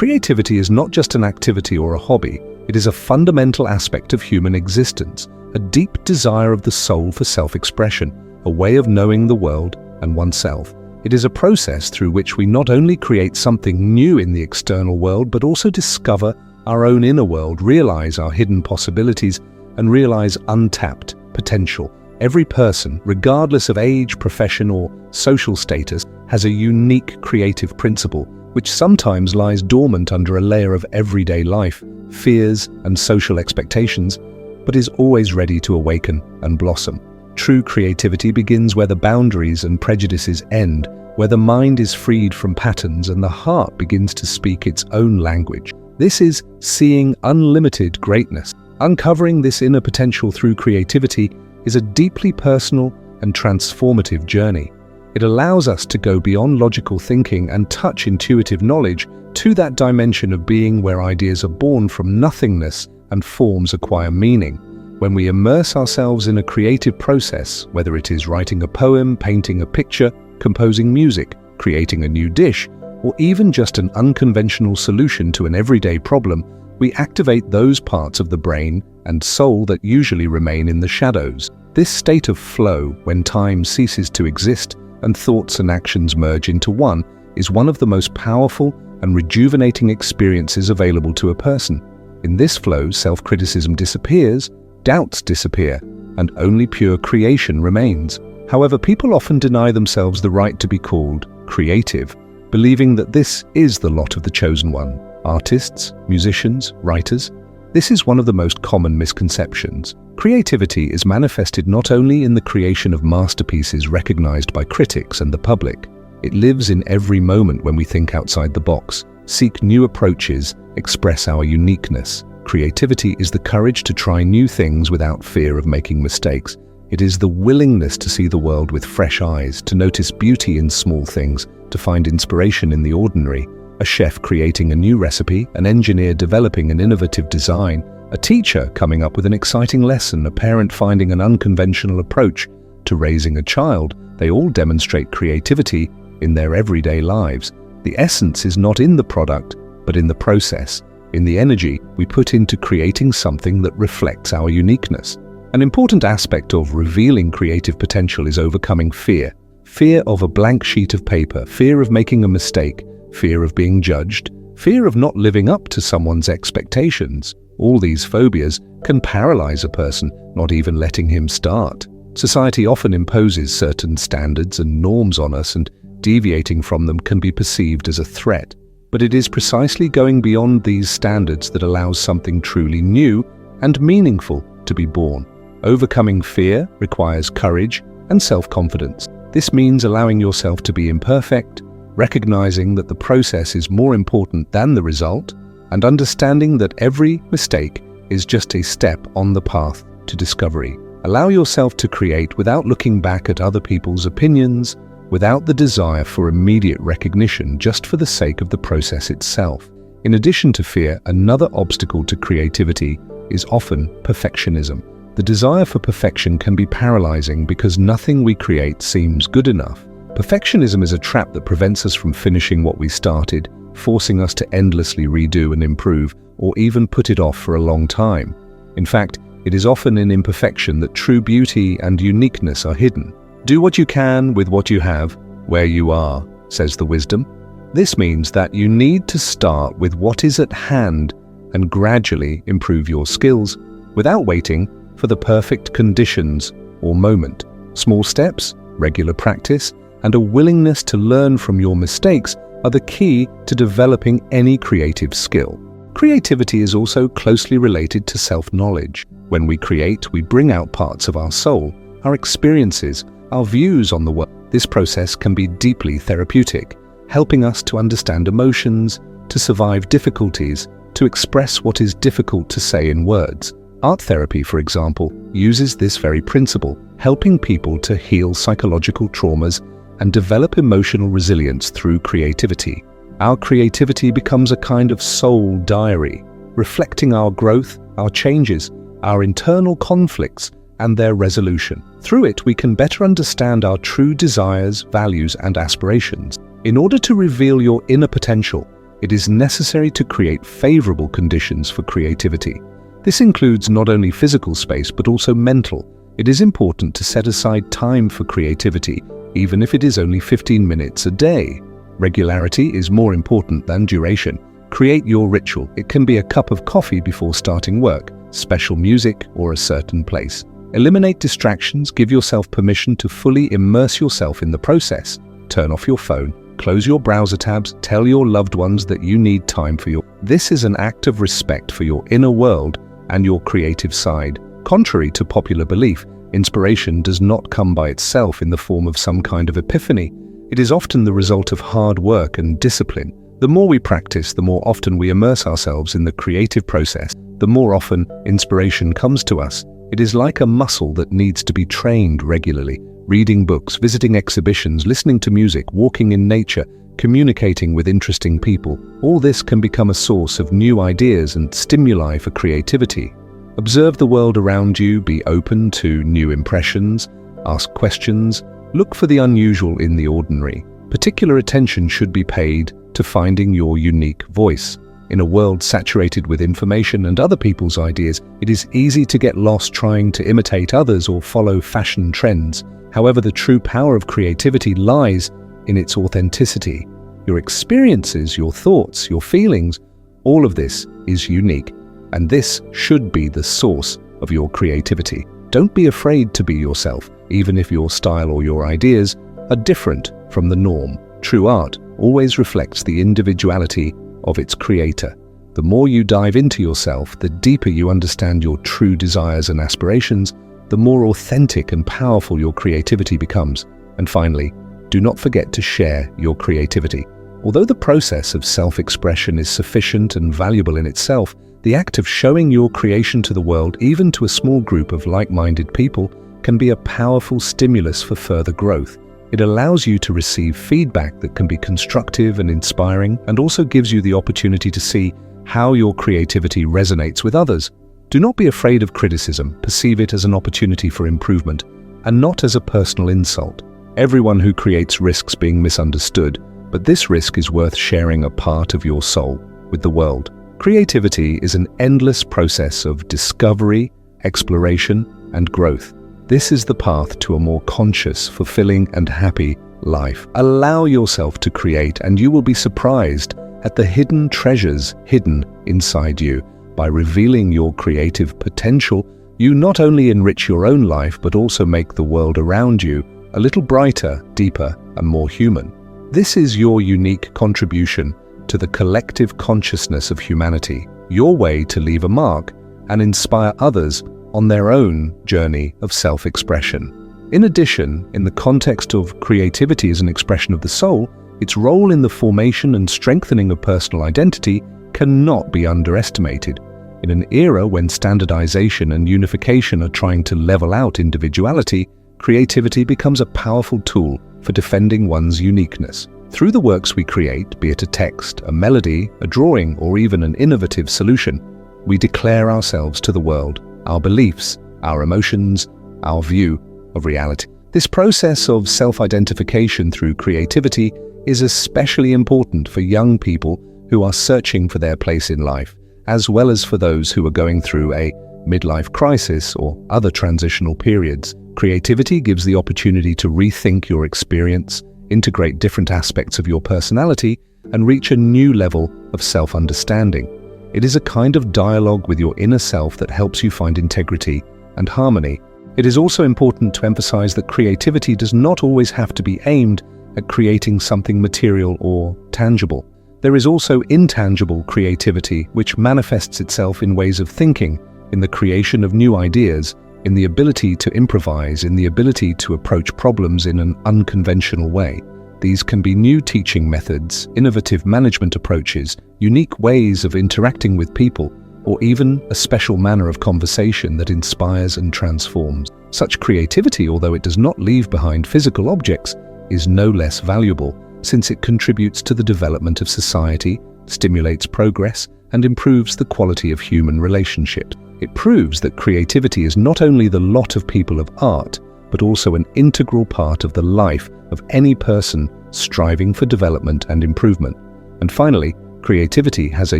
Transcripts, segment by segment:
Creativity is not just an activity or a hobby, it is a fundamental aspect of human existence, a deep desire of the soul for self-expression, a way of knowing the world and oneself. It is a process through which we not only create something new in the external world, but also discover our own inner world, realize our hidden possibilities, and realize untapped potential. Every person, regardless of age, profession, or social status, has a unique creative principle, which sometimes lies dormant under a layer of everyday life, fears, and social expectations, but is always ready to awaken and blossom. True creativity begins where the boundaries and prejudices end, where the mind is freed from patterns and the heart begins to speak its own language. This is seeing unlimited greatness. Uncovering this inner potential through creativity is a deeply personal and transformative journey. It allows us to go beyond logical thinking and touch intuitive knowledge to that dimension of being where ideas are born from nothingness and forms acquire meaning. When we immerse ourselves in a creative process, whether it is writing a poem, painting a picture, composing music, creating a new dish, or even just an unconventional solution to an everyday problem, we activate those parts of the brain and soul that usually remain in the shadows. This state of flow, when time ceases to exist and thoughts and actions merge into one, is one of the most powerful and rejuvenating experiences available to a person. In this flow, self-criticism disappears, doubts disappear, and only pure creation remains. However, people often deny themselves the right to be called creative, believing that this is the lot of the chosen one. Artists, musicians, writers. This is one of the most common misconceptions. Creativity is manifested not only in the creation of masterpieces recognized by critics and the public. It lives in every moment when we think outside the box, seek new approaches, express our uniqueness. Creativity is the courage to try new things without fear of making mistakes. It is the willingness to see the world with fresh eyes, to notice beauty in small things, to find inspiration in the ordinary. A chef creating a new recipe, an engineer developing an innovative design, a teacher coming up with an exciting lesson, a parent finding an unconventional approach to raising a child. They all demonstrate creativity in their everyday lives. The essence is not in the product, but in the process, in the energy we put into creating something that reflects our uniqueness. An important aspect of revealing creative potential is overcoming fear. Fear of a blank sheet of paper, fear of making a mistake, fear of being judged, fear of not living up to someone's expectations. All these phobias can paralyze a person, not even letting him start. Society often imposes certain standards and norms on us, and deviating from them can be perceived as a threat. But it is precisely going beyond these standards that allows something truly new and meaningful to be born. Overcoming fear requires courage and self-confidence. This means allowing yourself to be imperfect, recognizing that the process is more important than the result, and understanding that every mistake is just a step on the path to discovery. Allow yourself to create without looking back at other people's opinions, without the desire for immediate recognition, just for the sake of the process itself. In addition to fear, another obstacle to creativity is often perfectionism. The desire for perfection can be paralyzing because nothing we create seems good enough. Perfectionism is a trap that prevents us from finishing what we started, forcing us to endlessly redo and improve, or even put it off for a long time. In fact, it is often in imperfection that true beauty and uniqueness are hidden. Do what you can with what you have, where you are, says the wisdom. This means that you need to start with what is at hand and gradually improve your skills without waiting for the perfect conditions or moment. Small steps, regular practice, and a willingness to learn from your mistakes are the key to developing any creative skill. Creativity is also closely related to self-knowledge. When we create, we bring out parts of our soul, our experiences, our views on the world. This process can be deeply therapeutic, helping us to understand emotions, to survive difficulties, to express what is difficult to say in words. Art therapy, for example, uses this very principle, helping people to heal psychological traumas and develop emotional resilience through creativity. Our creativity becomes a kind of soul diary, reflecting our growth, our changes, our internal conflicts, and their resolution. Through it, we can better understand our true desires, values, and aspirations. In order to reveal your inner potential, it is necessary to create favorable conditions for creativity. This includes not only physical space but also mental. It is important to set aside time for creativity, even if it is only 15 minutes a day. Regularity is more important than duration. Create your ritual. It can be a cup of coffee before starting work, special music, or a certain place. Eliminate distractions. Give yourself permission to fully immerse yourself in the process. Turn off your phone. Close your browser tabs. Tell your loved ones that you need time for your... This is an act of respect for your inner world and your creative side. Contrary to popular belief, inspiration does not come by itself in the form of some kind of epiphany. It is often the result of hard work and discipline. The more we practice, the more often we immerse ourselves in the creative process, the more often inspiration comes to us. It is like a muscle that needs to be trained regularly. Reading books, visiting exhibitions, listening to music, walking in nature, communicating with interesting people, all this can become a source of new ideas and stimuli for creativity. Observe the world around you, be open to new impressions, ask questions, look for the unusual in the ordinary. Particular attention should be paid to finding your unique voice. In a world saturated with information and other people's ideas, it is easy to get lost trying to imitate others or follow fashion trends. However, the true power of creativity lies in its authenticity. Your experiences, your thoughts, your feelings, all of this is unique, and this should be the source of your creativity. Don't be afraid to be yourself, even if your style or your ideas are different from the norm. True art always reflects the individuality of its creator. The more you dive into yourself, the deeper you understand your true desires and aspirations, the more authentic and powerful your creativity becomes. And finally, do not forget to share your creativity. Although the process of self-expression is sufficient and valuable in itself, the act of showing your creation to the world, even to a small group of like-minded people, can be a powerful stimulus for further growth. It allows you to receive feedback that can be constructive and inspiring, and also gives you the opportunity to see how your creativity resonates with others. Do not be afraid of criticism. Perceive it as an opportunity for improvement, and not as a personal insult. Everyone who creates risks being misunderstood, but this risk is worth sharing a part of your soul with the world. Creativity is an endless process of discovery, exploration, and growth. This is the path to a more conscious, fulfilling, and happy life. Allow yourself to create, and you will be surprised at the hidden treasures hidden inside you. By revealing your creative potential, you not only enrich your own life, but also make the world around you a little brighter, deeper, and more human. This is your unique contribution to the collective consciousness of humanity, your way to leave a mark and inspire others on their own journey of self-expression. In addition, in the context of creativity as an expression of the soul, its role in the formation and strengthening of personal identity cannot be underestimated. In an era when standardization and unification are trying to level out individuality, creativity becomes a powerful tool for defending one's uniqueness. Through the works we create, be it a text, a melody, a drawing, or even an innovative solution, we declare ourselves to the world, our beliefs, our emotions, our view of reality. This process of self-identification through creativity is especially important for young people who are searching for their place in life, as well as for those who are going through a midlife crisis or other transitional periods. Creativity gives the opportunity to rethink your experience, integrate different aspects of your personality, and reach a new level of self-understanding. It is a kind of dialogue with your inner self that helps you find integrity and harmony. It is also important to emphasize that creativity does not always have to be aimed at creating something material or tangible. There is also intangible creativity, which manifests itself in ways of thinking, in the creation of new ideas, in the ability to improvise, in the ability to approach problems in an unconventional way. These can be new teaching methods, innovative management approaches, unique ways of interacting with people, or even a special manner of conversation that inspires and transforms. Such creativity, although it does not leave behind physical objects, is no less valuable, since it contributes to the development of society, stimulates progress, and improves the quality of human relationships. It proves that creativity is not only the lot of people of art, but also an integral part of the life of any person striving for development and improvement. And finally, Creativity has a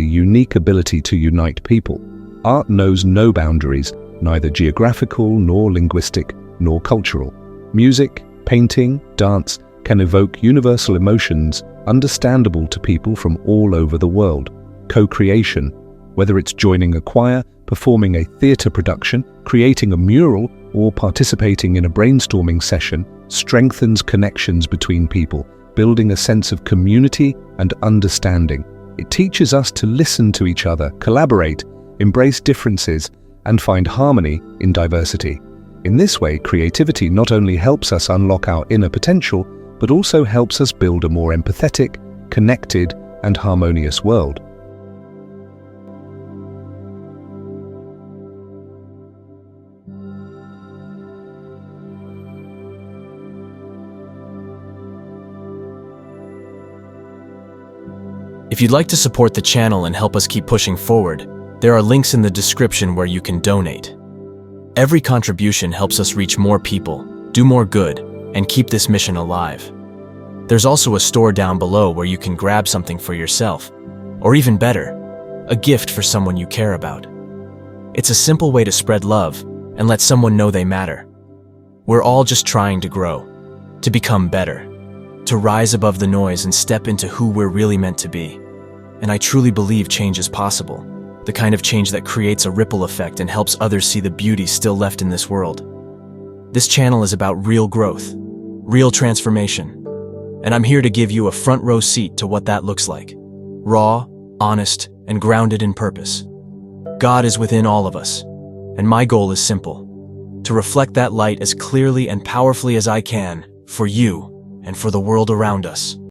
unique ability to unite people. Art knows no boundaries, neither geographical nor linguistic nor cultural. Music, painting, dance can evoke universal emotions understandable to people from all over the world. Co-creation, whether it's joining a choir, performing a theatre production, creating a mural, or participating in a brainstorming session, strengthens connections between people, building a sense of community and understanding. It teaches us to listen to each other, collaborate, embrace differences, and find harmony in diversity. In this way, creativity not only helps us unlock our inner potential, but also helps us build a more empathetic, connected, and harmonious world. If you'd like to support the channel and help us keep pushing forward, there are links in the description where you can donate. Every contribution helps us reach more people, do more good, and keep this mission alive. There's also a store down below where you can grab something for yourself, or even better, a gift for someone you care about. It's a simple way to spread love and let someone know they matter. We're all just trying to grow, to become better, to rise above the noise and step into who we're really meant to be. And I truly believe change is possible, the kind of change that creates a ripple effect and helps others see the beauty still left in this world. This channel is about real growth, real transformation, and I'm here to give you a front row seat to what that looks like. Raw, honest, and grounded in purpose. God is within all of us, and my goal is simple: to reflect that light as clearly and powerfully as I can, for you and for the world around us.